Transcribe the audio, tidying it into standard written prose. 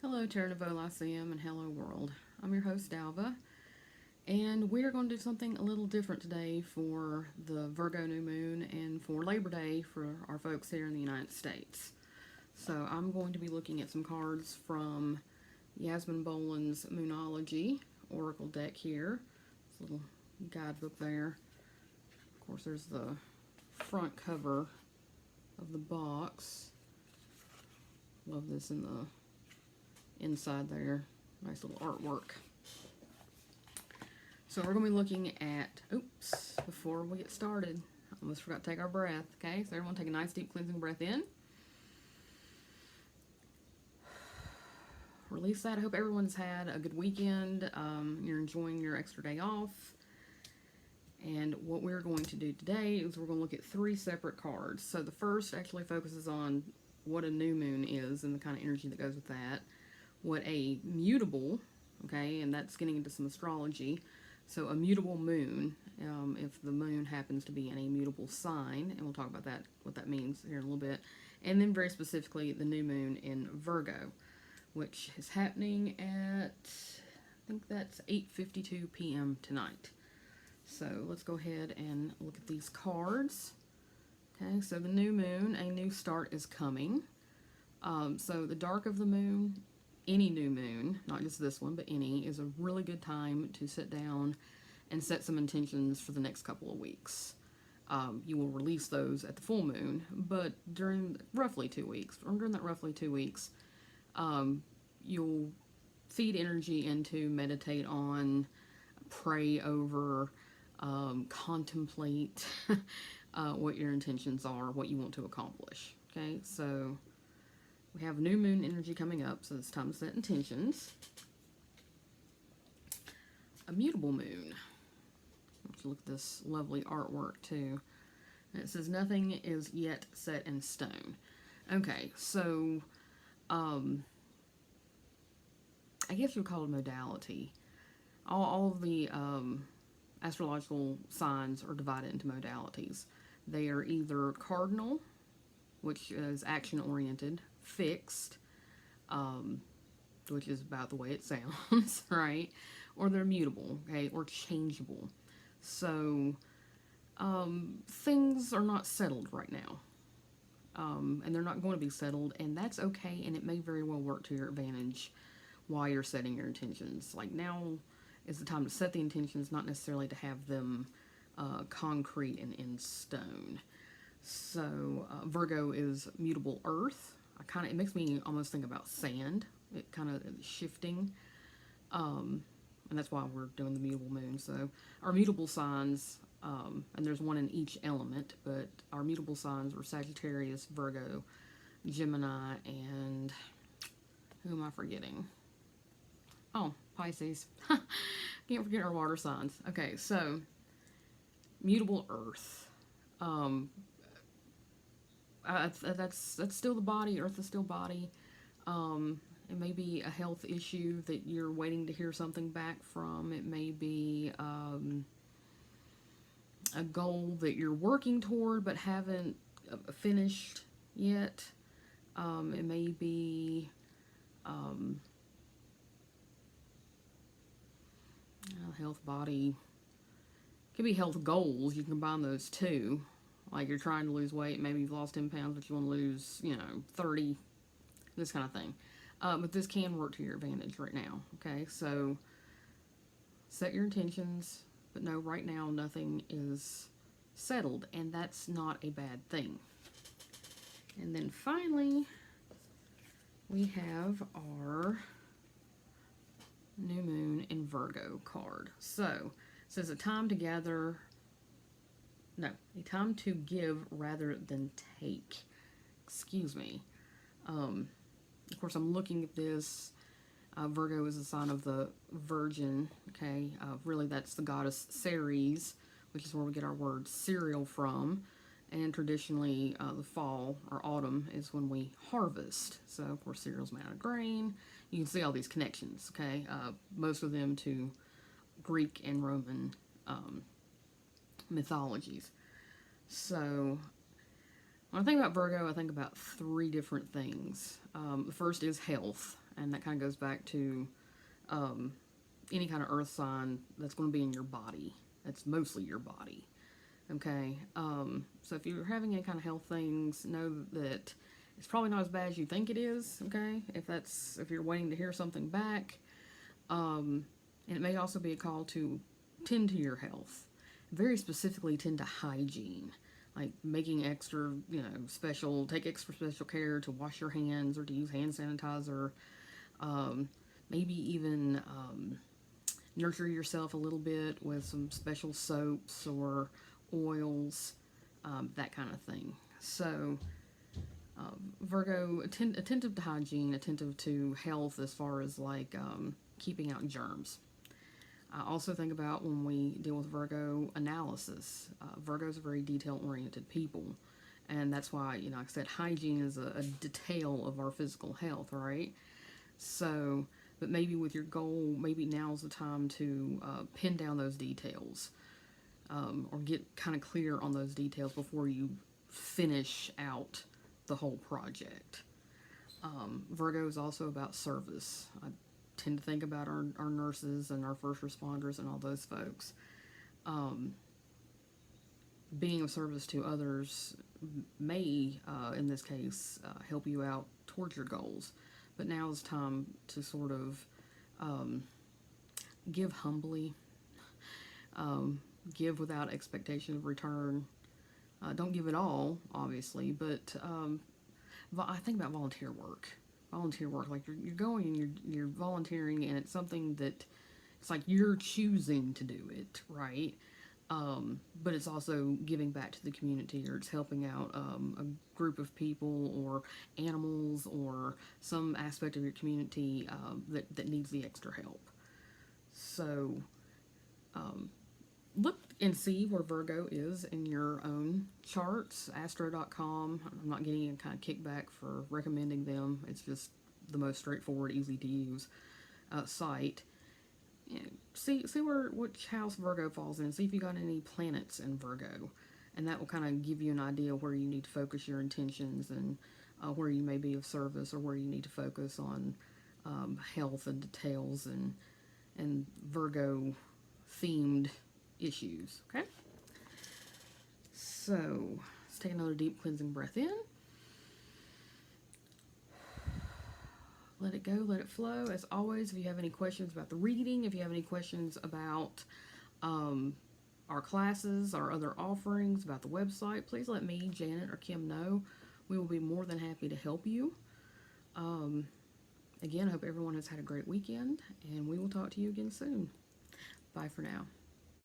Hello, Terra Novo Lyceum, and hello, world. I'm your host, Dalva, and we are going to do something a little different today for the Virgo new moon and for Labor Day for our folks here in the United States. So, I'm going to be looking at some cards from Yasmin Boland's Moonology Oracle deck here. This little guidebook there. Of course, there's the front cover of the box. Love this in the inside there. Nice little artwork. So we're going to be looking at, before we get started, I almost forgot to take our breath. Okay, so everyone take a nice deep cleansing breath in. Release that. I hope everyone's had a good weekend. You're enjoying your extra day off. And what we're going to do today is we're going to look at 3 separate cards. So the first actually focuses on what a new moon is and the kind of energy that goes with that. What a mutable, okay, and that's getting into some astrology. So a mutable moon, if the moon happens to be in a mutable sign, and we'll talk about that, what that means here in a little bit. And then very specifically, the new moon in Virgo, which is happening at, I think that's 8:52 p.m. tonight. So let's go ahead and look at these cards. Okay, so the new moon, a new start is coming. So the dark of the moon, any new moon, not just this one, but any, is a really good time to sit down and set some intentions for the next couple of weeks. You will release those at the full moon, but during roughly 2 weeks, or during that roughly 2 weeks, you'll feed energy into, meditate on, pray over, contemplate what your intentions are, what you want to accomplish. Okay, so we have new moon energy coming up, so it's time to set intentions. A mutable moon. Let's look at this lovely artwork too. And it says nothing is yet set in stone. Okay, so I guess you'll call it a modality. All of the astrological signs are divided into modalities. They are either cardinal, which is action-oriented, fixed, which is about the way it sounds, right? Or they're mutable, okay, or changeable. So things are not settled right now, and they're not going to be settled, and that's okay, and it may very well work to your advantage while you're setting your intentions. Like, now is the time to set the intentions, not necessarily to have them concrete and in stone. So Virgo is mutable earth. It makes me almost think about sand. It kind of shifting, and that's why we're doing the mutable moon. So our mutable signs, and there's one in each element, but our mutable signs were Sagittarius, Virgo, Gemini, and who am I forgetting? Oh, Pisces. Can't forget our water signs. Okay, so mutable earth. That's still the body. Earth is still body. It may be a health issue that you're waiting to hear something back from. It may be a goal that you're working toward but haven't finished yet. It may be health, body. It could be health goals. You can combine those two. Like, you're trying to lose weight, maybe you've lost 10 pounds, but you want to lose, 30, this kind of thing. But this can work to your advantage right now, okay? So, set your intentions, but no, right now, nothing is settled, and that's not a bad thing. And then finally, we have our new moon in Virgo card. So, it says a time to give rather than take. Excuse me. Of course, I'm looking at this. Virgo is a sign of the Virgin, okay? Really, that's the goddess Ceres, which is where we get our word cereal from. And traditionally, the fall or autumn is when we harvest. So, of course, cereal's made out of grain. You can see all these connections, okay? Most of them to Greek and Roman mythologies. So, when I think about Virgo, I think about 3 different things. The first is health, and that kind of goes back to any kind of earth sign that's going to be in your body. It's mostly your body. Okay, so if you're having any kind of health things, know that it's probably not as bad as you think it is. Okay, if you're waiting to hear something back, and it may also be a call to tend to your health, very specifically tend to hygiene, like making extra, take extra special care to wash your hands or to use hand sanitizer, maybe even nurture yourself a little bit with some special soaps or oils, that kind of thing. So, Virgo, attentive to hygiene, attentive to health as far as like keeping out germs. I also think about when we deal with Virgo analysis. Virgo's a very detail-oriented people, and that's why, like I said, hygiene is a detail of our physical health, right? So, but maybe with your goal, maybe now's the time to pin down those details, or get kind of clear on those details before you finish out the whole project. Virgo is also about service. I tend to think about our nurses and our first responders and all those folks. Being of service to others may, in this case, help you out towards your goals. But now is time to sort of give humbly, give without expectation of return. Don't give it all, obviously, but I think about volunteer work. Volunteer work, like you're going and you're volunteering, and it's something that it's like you're choosing to do it, right? But it's also giving back to the community, or it's helping out a group of people or animals or some aspect of your community that needs the extra help. So look and see where Virgo is in your own charts. Astro.com. I'm not getting any kind of kickback for recommending them. It's just the most straightforward, easy to use site. See which house Virgo falls in. See if you got any planets in Virgo, and that will kind of give you an idea where you need to focus your intentions, and where you may be of service, or where you need to focus on health and details and Virgo themed issues. Okay, so let's take another deep cleansing breath in. Let it go, let it flow. As always, if you have any questions about the reading, if you have any questions about our classes, our other offerings, about the website, please let me, Janet, or Kim know. We will be more than happy to help you. Again, I hope everyone has had a great weekend, and we will talk to you again soon. Bye for now.